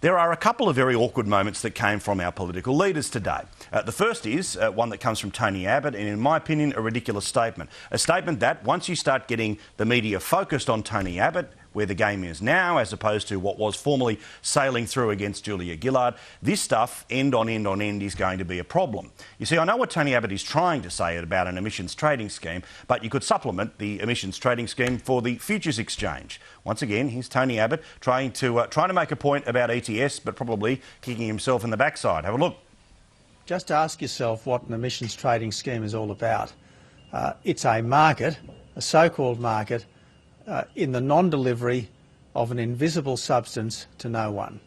There are a couple of very awkward moments that came from our political leaders today. The first is one that comes from Tony Abbott, and in my opinion, a ridiculous statement. A statement that once you start getting the media focused on Tony Abbott, where the game is now, as opposed to what was formerly sailing through against Julia Gillard, this stuff, end on end on end, is going to be a problem. You see, I know what Tony Abbott is trying to say about an emissions trading scheme, but you could supplement the emissions trading scheme for the futures exchange. Once again, here's Tony Abbott trying to make a point about ETS, but probably kicking himself in the backside. Have a look. Just ask yourself what an emissions trading scheme is all about. It's a market, a so-called market, in the non-delivery of an invisible substance to no one.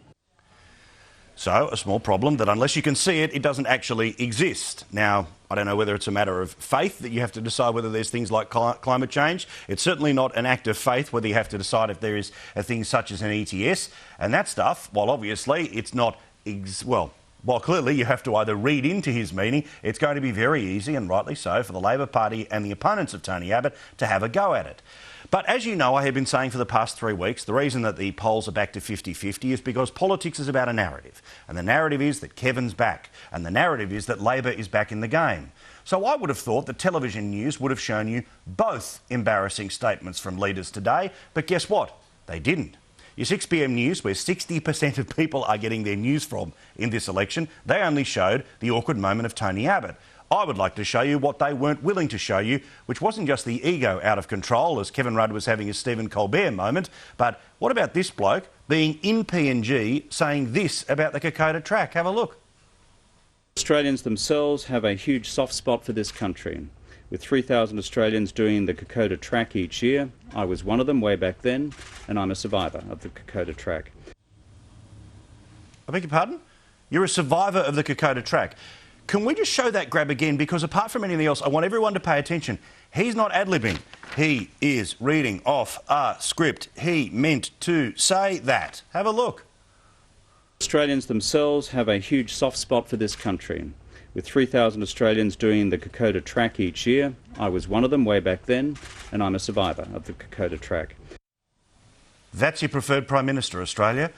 So, a small problem that unless you can see it, it doesn't actually exist. Now, I don't know whether it's a matter of faith that you have to decide whether there's things like climate change. It's certainly not an act of faith whether you have to decide if there is a thing such as an ETS. And that stuff, while obviously it's not, while clearly you have to either read into his meaning, it's going to be very easy, and rightly so, for the Labor Party and the opponents of Tony Abbott to have a go at it. But as you know, I have been saying for the past 3 weeks, the reason that the polls are back to 50-50 is because politics is about a narrative. And the narrative is that Kevin's back. And the narrative is that Labor is back in the game. So I would have thought that television news would have shown you both embarrassing statements from leaders today. But guess what? They didn't. Your 6 p.m. news, where 60% of people are getting their news from in this election, they only showed the awkward moment of Tony Abbott. I would like to show you what they weren't willing to show you, which wasn't just the ego out of control as Kevin Rudd was having his Stephen Colbert moment, but what about this bloke being in PNG saying this about the Kokoda track? Have a look. Australians themselves have a huge soft spot for this country. With 3,000 Australians doing the Kokoda track each year, I was one of them way back then, and I'm a survivor of the Kokoda track. I beg your pardon? You're a survivor of the Kokoda track. Can we just show that grab again? Because apart from anything else, I want everyone to pay attention. He's not ad-libbing. He is reading off a script. He meant to say that. Have a look. Australians themselves have a huge soft spot for this country. With 3,000 Australians doing the Kokoda track each year, I was one of them way back then, and I'm a survivor of the Kokoda track. That's your preferred Prime Minister, Australia.